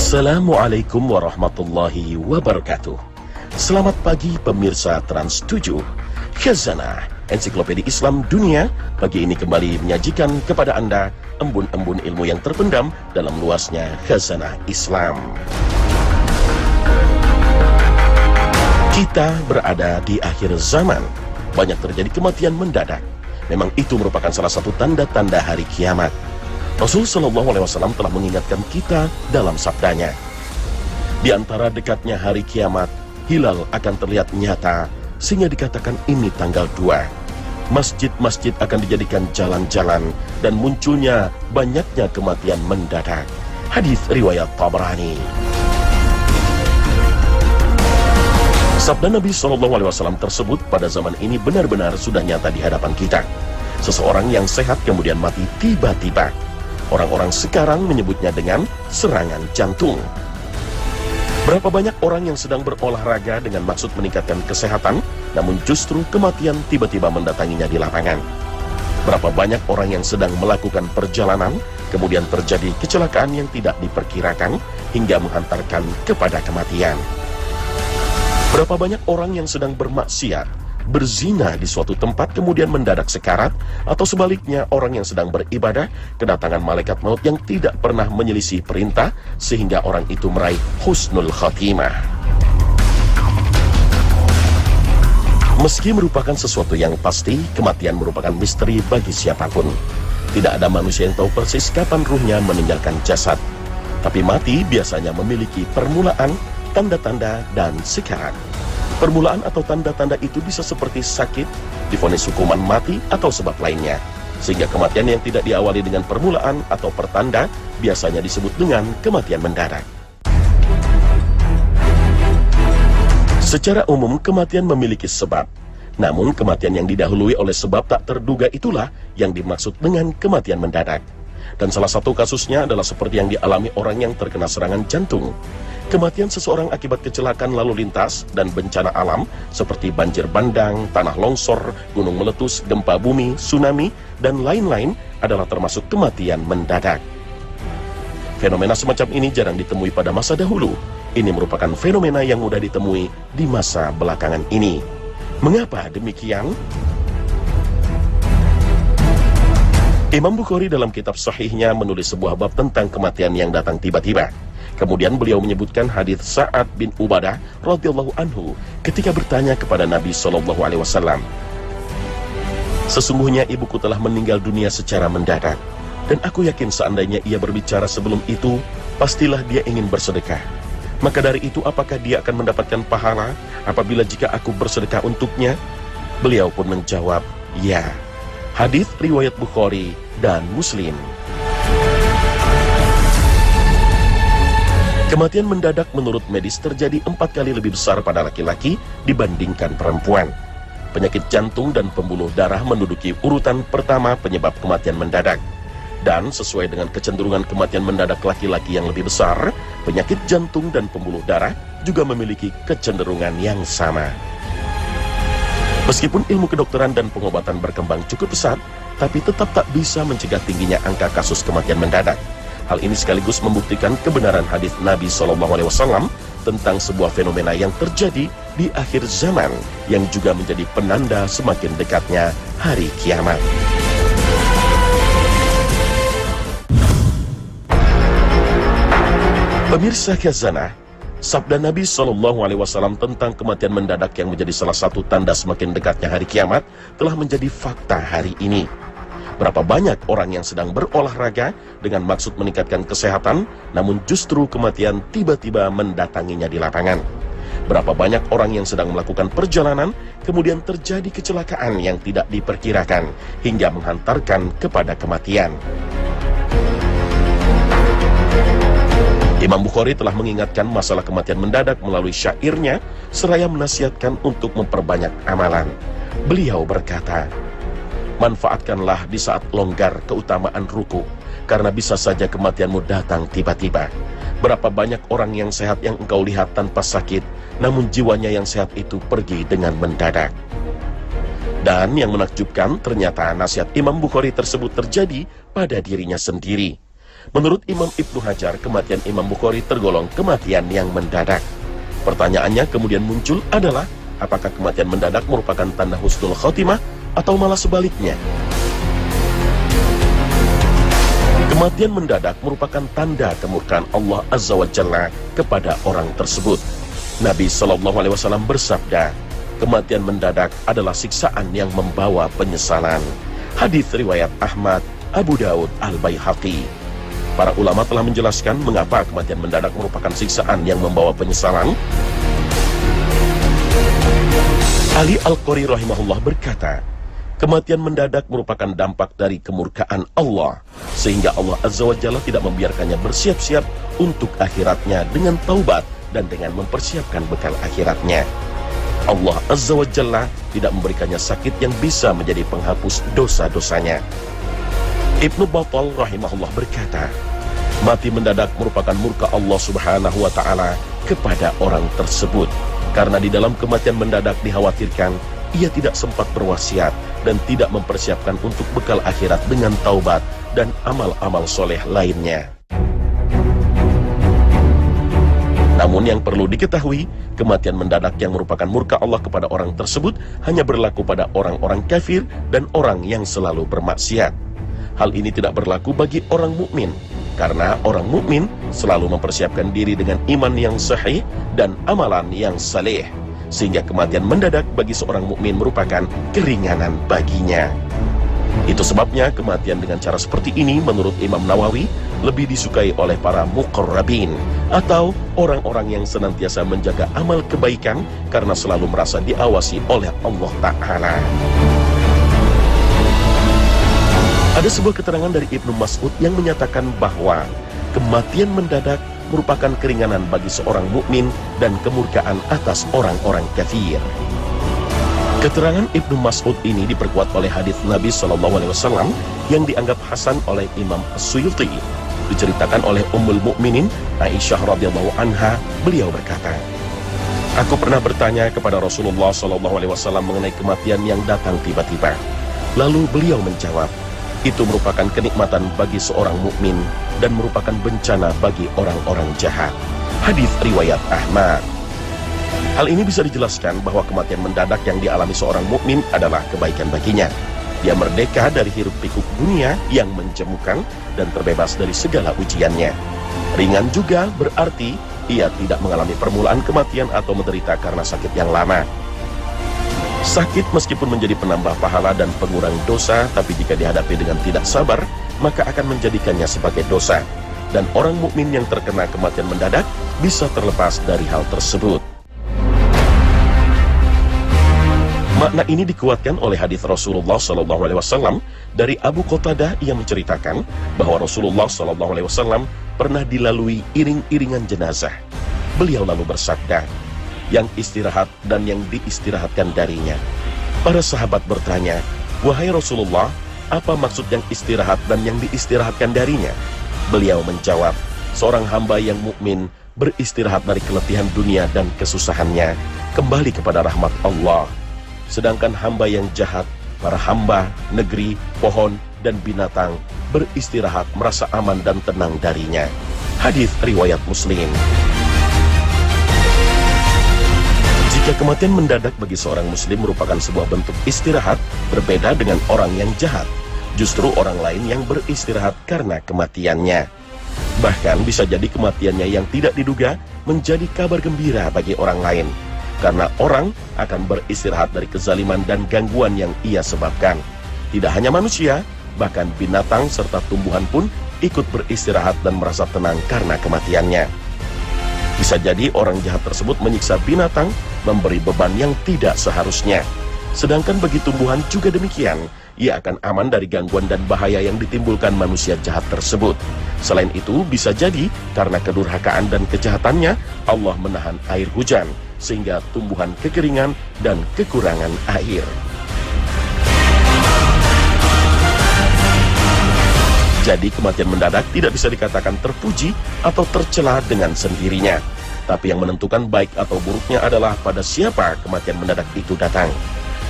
Assalamualaikum warahmatullahi wabarakatuh. Selamat pagi pemirsa Trans 7. Khazanah Ensiklopedia Islam Dunia pagi ini kembali menyajikan kepada Anda embun-embun ilmu yang terpendam dalam luasnya khazanah Islam. Kita berada di akhir zaman. Banyak terjadi kematian mendadak. Memang itu merupakan salah satu tanda-tanda hari kiamat. Rasul Shallallahu Alaihi Wasallam telah mengingatkan kita dalam sabdanya. Di antara dekatnya hari kiamat, hilal akan terlihat nyata, sehingga dikatakan ini tanggal 2. Masjid-masjid akan dijadikan jalan-jalan, dan munculnya banyaknya kematian mendadak. Hadis riwayat Tabrani. Sabda Nabi Shallallahu Alaihi Wasallam tersebut pada zaman ini benar-benar sudah nyata di hadapan kita. Seseorang yang sehat kemudian mati tiba-tiba. Orang-orang sekarang menyebutnya dengan serangan jantung. Berapa banyak orang yang sedang berolahraga dengan maksud meningkatkan kesehatan, namun justru kematian tiba-tiba mendatanginya di lapangan. Berapa banyak orang yang sedang melakukan perjalanan, kemudian terjadi kecelakaan yang tidak diperkirakan hingga menghantarkan kepada kematian. Berapa banyak orang yang sedang bermaksiat, berzina di suatu tempat kemudian mendadak sekarat, atau sebaliknya orang yang sedang beribadah kedatangan malaikat maut yang tidak pernah menyelisih perintah sehingga orang itu meraih husnul khatimah. Meski merupakan sesuatu yang pasti, kematian merupakan misteri bagi siapapun. Tidak ada manusia yang tahu persis kapan ruhnya meninggalkan jasad. Tapi mati biasanya memiliki permulaan, tanda-tanda, dan sekarat. Permulaan atau tanda-tanda itu bisa seperti sakit, divonis hukuman mati, atau sebab lainnya. Sehingga kematian yang tidak diawali dengan permulaan atau pertanda biasanya disebut dengan kematian mendadak. Secara umum kematian memiliki sebab. Namun kematian yang didahului oleh sebab tak terduga itulah yang dimaksud dengan kematian mendadak. Dan salah satu kasusnya adalah seperti yang dialami orang yang terkena serangan jantung. Kematian seseorang akibat kecelakaan lalu lintas dan bencana alam seperti banjir bandang, tanah longsor, gunung meletus, gempa bumi, tsunami, dan lain-lain adalah termasuk kematian mendadak. Fenomena semacam ini jarang ditemui pada masa dahulu. Ini merupakan fenomena yang mudah ditemui di masa belakangan ini. Mengapa demikian? Imam Bukhari dalam kitab sahihnya menulis sebuah bab tentang kematian yang datang tiba-tiba. Kemudian beliau menyebutkan hadits Sa'ad bin Ubadah radhiyallahu anhu ketika bertanya kepada Nabi Shallallahu Alaihi Wasallam, "Sesungguhnya ibuku telah meninggal dunia secara mendadak, dan aku yakin seandainya ia berbicara sebelum itu, pastilah dia ingin bersedekah. Maka dari itu apakah dia akan mendapatkan pahala apabila jika aku bersedekah untuknya?" Beliau pun menjawab, "Ya." Hadits riwayat Bukhari dan Muslim. Kematian mendadak menurut medis terjadi 4 kali lebih besar pada laki-laki dibandingkan perempuan. Penyakit jantung dan pembuluh darah menduduki urutan pertama penyebab kematian mendadak. Dan sesuai dengan kecenderungan kematian mendadak laki-laki yang lebih besar, penyakit jantung dan pembuluh darah juga memiliki kecenderungan yang sama. Meskipun ilmu kedokteran dan pengobatan berkembang cukup pesat, tapi tetap tak bisa mencegah tingginya angka kasus kematian mendadak. Hal ini sekaligus membuktikan kebenaran hadis Nabi SAW tentang sebuah fenomena yang terjadi di akhir zaman yang juga menjadi penanda semakin dekatnya hari kiamat. Pemirsa Khazanah, sabda Nabi SAW tentang kematian mendadak yang menjadi salah satu tanda semakin dekatnya hari kiamat telah menjadi fakta hari ini. Berapa banyak orang yang sedang berolahraga dengan maksud meningkatkan kesehatan, namun justru kematian tiba-tiba mendatanginya di lapangan. Berapa banyak orang yang sedang melakukan perjalanan, kemudian terjadi kecelakaan yang tidak diperkirakan, hingga menghantarkan kepada kematian. Imam Bukhari telah mengingatkan masalah kematian mendadak melalui syairnya, seraya menasihatkan untuk memperbanyak amalan. Beliau berkata, "Manfaatkanlah di saat longgar keutamaan ruku, karena bisa saja kematianmu datang tiba-tiba. Berapa banyak orang yang sehat yang engkau lihat tanpa sakit, namun jiwanya yang sehat itu pergi dengan mendadak." Dan yang menakjubkan, ternyata nasihat Imam Bukhari tersebut terjadi pada dirinya sendiri. Menurut Imam Ibnu Hajar, kematian Imam Bukhari tergolong kematian yang mendadak. Pertanyaannya kemudian muncul adalah, apakah kematian mendadak merupakan tanda husnul khotimah atau malah sebaliknya? Kematian mendadak merupakan tanda kemurkaan Allah Azza wa Jalla kepada orang tersebut. Nabi SAW bersabda, kematian mendadak adalah siksaan yang membawa penyesalan. Hadits riwayat Ahmad, Abu Daud, Al-Baihaqi. Para ulama telah menjelaskan mengapa kematian mendadak merupakan siksaan yang membawa penyesalan. Ali Al-Qari rahimahullah berkata, kematian mendadak merupakan dampak dari kemurkaan Allah, sehingga Allah Azza wa Jalla tidak membiarkannya bersiap-siap untuk akhiratnya dengan taubat dan dengan mempersiapkan bekal akhiratnya. Allah Azza wa Jalla tidak memberikannya sakit yang bisa menjadi penghapus dosa-dosanya. Ibnu Battal rahimahullah berkata, mati mendadak merupakan murka Allah Subhanahu wa Ta'ala kepada orang tersebut, karena di dalam kematian mendadak dikhawatirkan ia tidak sempat berwasiat dan tidak mempersiapkan untuk bekal akhirat dengan taubat dan amal-amal soleh lainnya. Namun yang perlu diketahui, kematian mendadak yang merupakan murka Allah kepada orang tersebut hanya berlaku pada orang-orang kafir dan orang yang selalu bermaksiat. Hal ini tidak berlaku bagi orang mukmin, karena orang mukmin selalu mempersiapkan diri dengan iman yang sahih dan amalan yang saleh, sehingga kematian mendadak bagi seorang mukmin merupakan keringanan baginya. Itu sebabnya kematian dengan cara seperti ini menurut Imam Nawawi lebih disukai oleh para muqarrabin atau orang-orang yang senantiasa menjaga amal kebaikan karena selalu merasa diawasi oleh Allah Ta'ala. Ada sebuah keterangan dari Ibnu Mas'ud yang menyatakan bahwa kematian mendadak merupakan keringanan bagi seorang mukmin dan kemurkaan atas orang-orang kafir. Keterangan Ibnu Mas'ud ini diperkuat oleh hadis Nabi SAW yang dianggap hasan oleh Imam As-Suyuti. Diceritakan oleh Ummul Mukminin Aisyah radhiyallahu anha, beliau berkata, aku pernah bertanya kepada Rasulullah SAW mengenai kematian yang datang tiba-tiba. Lalu beliau menjawab, itu merupakan kenikmatan bagi seorang mukmin dan merupakan bencana bagi orang-orang jahat. Hadis riwayat Ahmad. Hal ini bisa dijelaskan bahwa kematian mendadak yang dialami seorang mukmin adalah kebaikan baginya. Dia merdeka dari hiruk pikuk dunia yang menjemukan dan terbebas dari segala ujiannya. Ringan juga berarti ia tidak mengalami permulaan kematian atau menderita karena sakit yang lama. Sakit meskipun menjadi penambah pahala dan pengurang dosa, tapi jika dihadapi dengan tidak sabar, maka akan menjadikannya sebagai dosa. Dan orang mukmin yang terkena kematian mendadak bisa terlepas dari hal tersebut. Makna ini dikuatkan oleh hadis Rasulullah SAW dari Abu Qatadah yang menceritakan bahwa Rasulullah SAW pernah dilalui iring-iringan jenazah. Beliau lalu bersabda, yang istirahat dan yang diistirahatkan darinya. Para sahabat bertanya, wahai Rasulullah, apa maksud yang istirahat dan yang diistirahatkan darinya? Beliau menjawab, seorang hamba yang mukmin beristirahat dari keletihan dunia dan kesusahannya, kembali kepada rahmat Allah. Sedangkan hamba yang jahat, para hamba, negeri, pohon, dan binatang beristirahat merasa aman dan tenang darinya. Hadis riwayat Muslim. Jika kematian mendadak bagi seorang muslim merupakan sebuah bentuk istirahat, berbeda dengan orang yang jahat. Justru orang lain yang beristirahat karena kematiannya. Bahkan bisa jadi kematiannya yang tidak diduga menjadi kabar gembira bagi orang lain. Karena orang akan beristirahat dari kezaliman dan gangguan yang ia sebabkan. Tidak hanya manusia, bahkan binatang serta tumbuhan pun ikut beristirahat dan merasa tenang karena kematiannya. Bisa jadi orang jahat tersebut menyiksa binatang, memberi beban yang tidak seharusnya. Sedangkan bagi tumbuhan juga demikian, ia akan aman dari gangguan dan bahaya yang ditimbulkan manusia jahat tersebut. Selain itu, bisa jadi karena kedurhakaan dan kejahatannya, Allah menahan air hujan, sehingga tumbuhan kekeringan dan kekurangan air. Jadi kematian mendadak tidak bisa dikatakan terpuji atau tercela dengan sendirinya. Tapi yang menentukan baik atau buruknya adalah pada siapa kematian mendadak itu datang.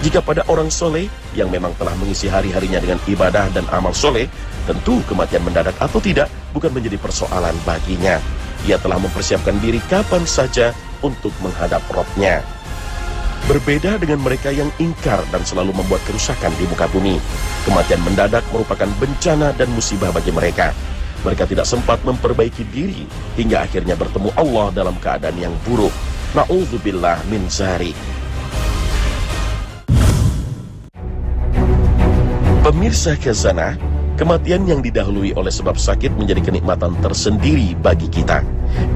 Jika pada orang soleh yang memang telah mengisi hari-harinya dengan ibadah dan amal soleh, tentu kematian mendadak atau tidak bukan menjadi persoalan baginya. Ia telah mempersiapkan diri kapan saja untuk menghadap Rabb-Nya. Berbeda dengan mereka yang ingkar dan selalu membuat kerusakan di muka bumi, kematian mendadak merupakan bencana dan musibah bagi mereka. Mereka tidak sempat memperbaiki diri hingga akhirnya bertemu Allah dalam keadaan yang buruk. Na'udzubillah min zalik. Pemirsa Khazanah, kematian yang didahului oleh sebab sakit menjadi kenikmatan tersendiri bagi kita.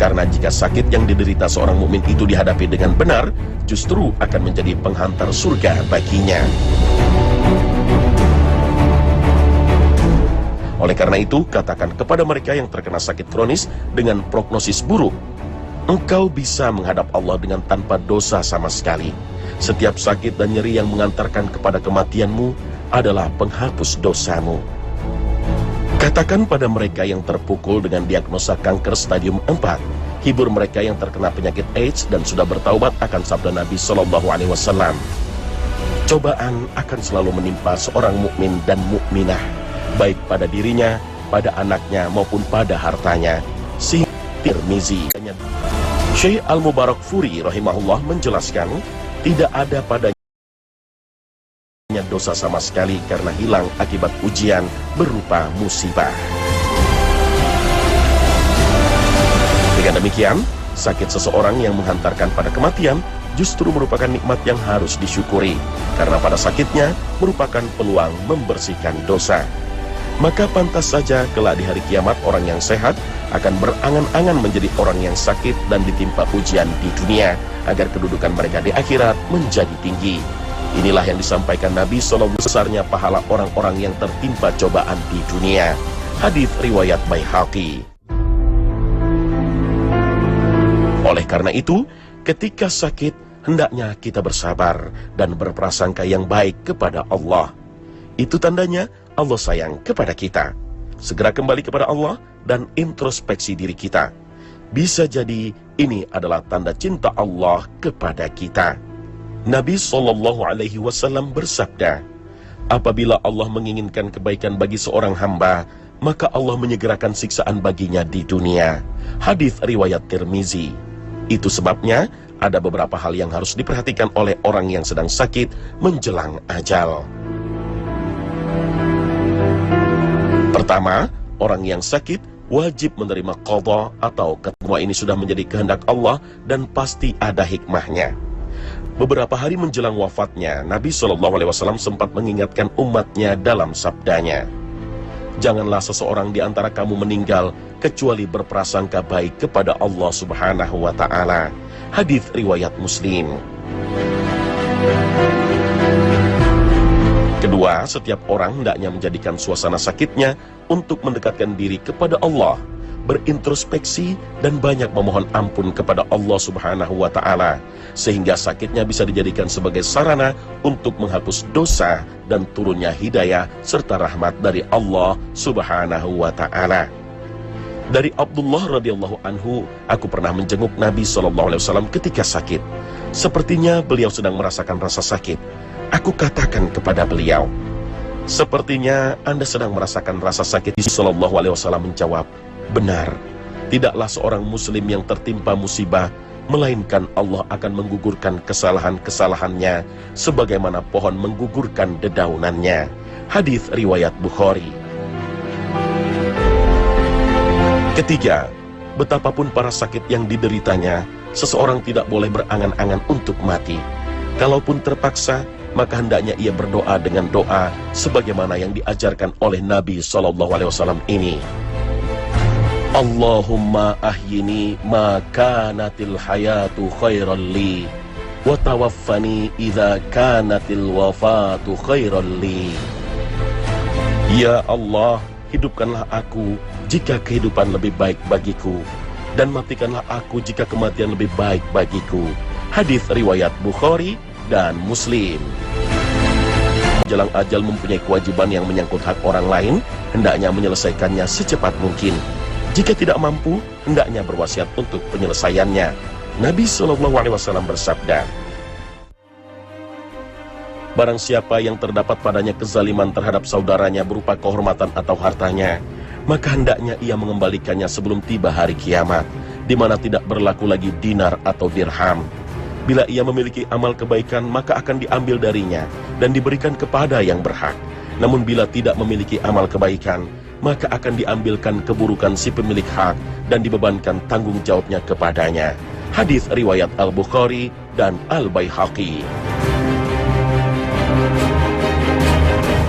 Karena jika sakit yang diderita seorang mukmin itu dihadapi dengan benar, justru akan menjadi penghantar surga baginya. Oleh karena itu, katakan kepada mereka yang terkena sakit kronis dengan prognosis buruk, engkau bisa menghadap Allah dengan tanpa dosa sama sekali. Setiap sakit dan nyeri yang mengantarkan kepada kematianmu adalah penghapus dosamu. Katakan pada mereka yang terpukul dengan diagnosa kanker stadium 4, hibur mereka yang terkena penyakit AIDS dan sudah bertaubat akan sabda Nabi SAW. Cobaan akan selalu menimpa seorang mukmin dan mukminah, baik pada dirinya, pada anaknya maupun pada hartanya. Si Tirmizi. Syekh Al-Mubarakfuri rahimahullah menjelaskan, tidak ada padanya dosa sama sekali karena hilang akibat ujian berupa musibah. Dengan demikian, sakit seseorang yang menghantarkan pada kematian justru merupakan nikmat yang harus disyukuri, karena pada sakitnya merupakan peluang membersihkan dosa. Maka pantas saja kelak di hari kiamat orang yang sehat akan berangan-angan menjadi orang yang sakit dan ditimpa ujian di dunia, agar kedudukan mereka di akhirat menjadi tinggi. Inilah yang disampaikan Nabi SAW, besarnya pahala orang-orang yang tertimpa cobaan di dunia. Hadits riwayat Baihaqi. Oleh karena itu, ketika sakit, hendaknya kita bersabar dan berprasangka yang baik kepada Allah. Itu tandanya Allah sayang kepada kita. Segera kembali kepada Allah dan introspeksi diri kita. Bisa jadi ini adalah tanda cinta Allah kepada kita. Nabi SAW bersabda, apabila Allah menginginkan kebaikan bagi seorang hamba, maka Allah menyegerakan siksaan baginya di dunia. Hadits riwayat Tirmizi. Itu sebabnya ada beberapa hal yang harus diperhatikan oleh orang yang sedang sakit menjelang ajal. Pertama, orang yang sakit wajib menerima qadha atau semua ini sudah menjadi kehendak Allah dan pasti ada hikmahnya. Beberapa hari menjelang wafatnya, Nabi SAW sempat mengingatkan umatnya dalam sabdanya, janganlah seseorang di antara kamu meninggal kecuali berprasangka baik kepada Allah Subhanahu wa Ta'ala. Hadits riwayat Muslim. Kedua, setiap orang hendaknya menjadikan suasana sakitnya untuk mendekatkan diri kepada Allah, berintrospeksi dan banyak memohon ampun kepada Allah Subhanahu wa Ta'ala, sehingga sakitnya bisa dijadikan sebagai sarana untuk menghapus dosa dan turunnya hidayah serta rahmat dari Allah Subhanahu wa Ta'ala. Dari Abdullah radhiyallahu anhu, aku pernah menjenguk Nabi SAW ketika sakit. Sepertinya beliau sedang merasakan rasa sakit. Aku katakan kepada beliau, sepertinya Anda sedang merasakan rasa sakit. SAW menjawab, benar, tidaklah seorang muslim yang tertimpa musibah, melainkan Allah akan menggugurkan kesalahan-kesalahannya sebagaimana pohon menggugurkan dedaunannya. Hadits riwayat Bukhari. Ketiga, betapapun para sakit yang dideritanya, seseorang tidak boleh berangan-angan untuk mati. Kalaupun terpaksa, maka hendaknya ia berdoa dengan doa sebagaimana yang diajarkan oleh Nabi SAW ini. Allahumma ahyini ma kanatil hayatu khairan li wa tawaffani idza kanatil wafatu khairan li. Ya Allah, hidupkanlah aku jika kehidupan lebih baik bagiku, dan matikanlah aku jika kematian lebih baik bagiku. Hadits riwayat Bukhari dan Muslim. Menjelang ajal mempunyai kewajiban yang menyangkut hak orang lain, hendaknya menyelesaikannya secepat mungkin. Jika tidak mampu, hendaknya berwasiat untuk penyelesaiannya. Nabi SAW bersabda, barang siapa yang terdapat padanya kezaliman terhadap saudaranya berupa kehormatan atau hartanya, maka hendaknya ia mengembalikannya sebelum tiba hari kiamat, di mana tidak berlaku lagi dinar atau dirham. Bila ia memiliki amal kebaikan, maka akan diambil darinya dan diberikan kepada yang berhak. Namun bila tidak memiliki amal kebaikan, maka akan diambilkan keburukan si pemilik hak dan dibebankan tanggung jawabnya kepadanya. Hadis riwayat Al-Bukhari dan Al-Baihaqi.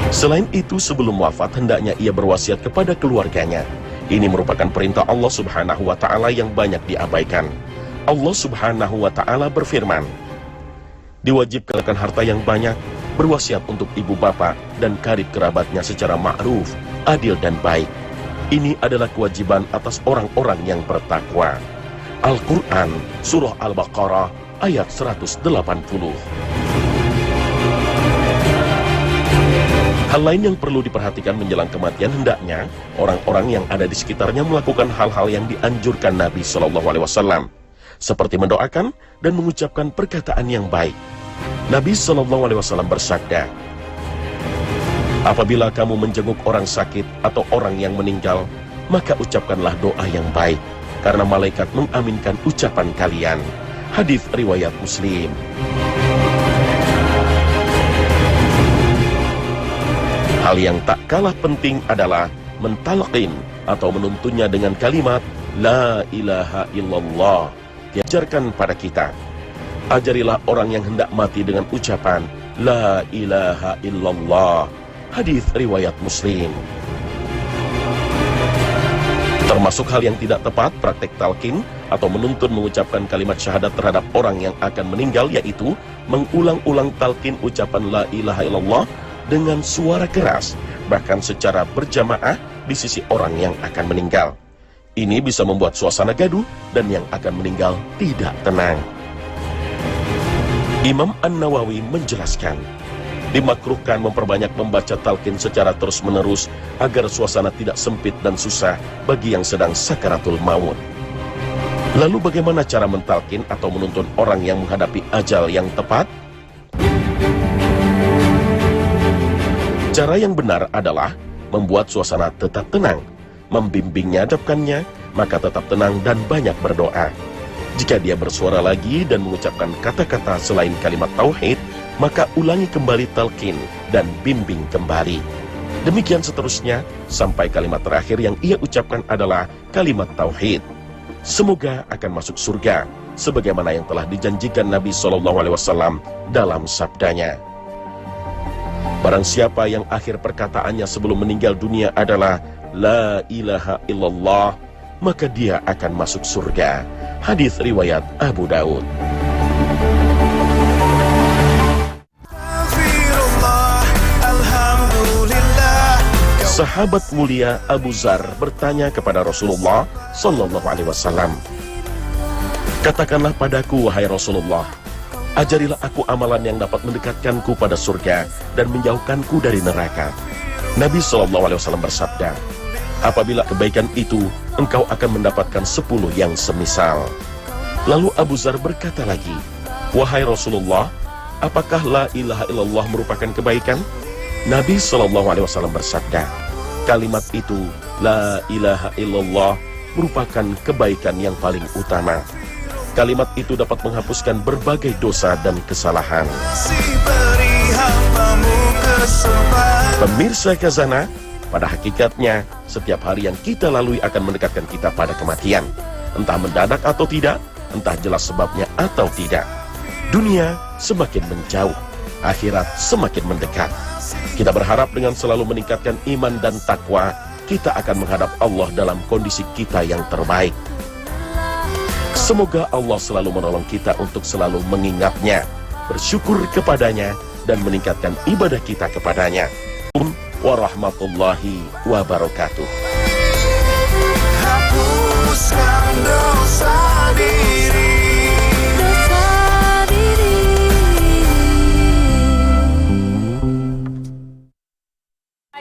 Selain itu, sebelum wafat hendaknya ia berwasiat kepada keluarganya. Ini merupakan perintah Allah Subhanahu wa Ta'ala yang banyak diabaikan. Allah Subhanahu wa Ta'ala berfirman, diwajibkan harta yang banyak, berwasiat untuk ibu bapak dan karib kerabatnya secara ma'ruf, adil dan baik. Ini adalah kewajiban atas orang-orang yang bertakwa. Al-Quran, Surah Al-Baqarah, ayat 180. Hal lain yang perlu diperhatikan menjelang kematian, hendaknya orang-orang yang ada di sekitarnya melakukan hal-hal yang dianjurkan Nabi SAW, seperti mendoakan dan mengucapkan perkataan yang baik. Nabi SAW bersabda, apabila kamu menjenguk orang sakit atau orang yang meninggal, maka ucapkanlah doa yang baik, karena malaikat mengaminkan ucapan kalian. Hadis riwayat Muslim. Hal yang tak kalah penting adalah mentalqin atau menuntunnya dengan kalimat La ilaha illallah. Diajarkan pada kita, ajarilah orang yang hendak mati dengan ucapan La ilaha illallah. Hadis riwayat Muslim. Termasuk hal yang tidak tepat praktek talqin atau menuntun mengucapkan kalimat syahadat terhadap orang yang akan meninggal, yaitu mengulang-ulang talqin ucapan La ilaha illallah dengan suara keras, bahkan secara berjamaah di sisi orang yang akan meninggal. Ini bisa membuat suasana gaduh dan yang akan meninggal tidak tenang. Imam An-Nawawi menjelaskan, dimakruhkan memperbanyak membaca talqin secara terus-menerus agar suasana tidak sempit dan susah bagi yang sedang sakaratul maut. Lalu bagaimana cara mentalqin atau menuntun orang yang menghadapi ajal yang tepat? Cara yang benar adalah membuat suasana tetap tenang, membimbingnya, adapkannya, maka tetap tenang dan banyak berdoa. Jika dia bersuara lagi dan mengucapkan kata-kata selain kalimat tauhid, maka ulangi kembali talqin dan bimbing kembali. Demikian seterusnya sampai kalimat terakhir yang ia ucapkan adalah kalimat tauhid. Semoga akan masuk surga, sebagaimana yang telah dijanjikan Nabi SAW dalam sabdanya. Barang siapa yang akhir perkataannya sebelum meninggal dunia adalah La ilaha illallah, maka dia akan masuk surga. Hadis riwayat Abu Daud. Sahabat mulia Abu Zar bertanya kepada Rasulullah SAW, katakanlah padaku, wahai Rasulullah, ajarilah aku amalan yang dapat mendekatkanku pada surga dan menjauhkanku dari neraka. Nabi SAW bersabda, apabila kebaikan itu, engkau akan mendapatkan 10 yang semisal. Lalu Abu Zar berkata lagi, wahai Rasulullah, apakah la ilaha illallah merupakan kebaikan? Nabi SAW bersabda, kalimat itu, la ilaha illallah, merupakan kebaikan yang paling utama. Kalimat itu dapat menghapuskan berbagai dosa dan kesalahan. Pemirsa Khazanah, pada hakikatnya, setiap hari yang kita lalui akan mendekatkan kita pada kematian. Entah mendadak atau tidak, entah jelas sebabnya atau tidak. Dunia semakin menjauh, akhirat semakin mendekat. Kita berharap dengan selalu meningkatkan iman dan takwa, kita akan menghadap Allah dalam kondisi kita yang terbaik. Semoga Allah selalu menolong kita untuk selalu mengingatnya, bersyukur kepadanya, dan meningkatkan ibadah kita kepadanya. Warahmatullahi wabarakatuh. Hapuskan dosa di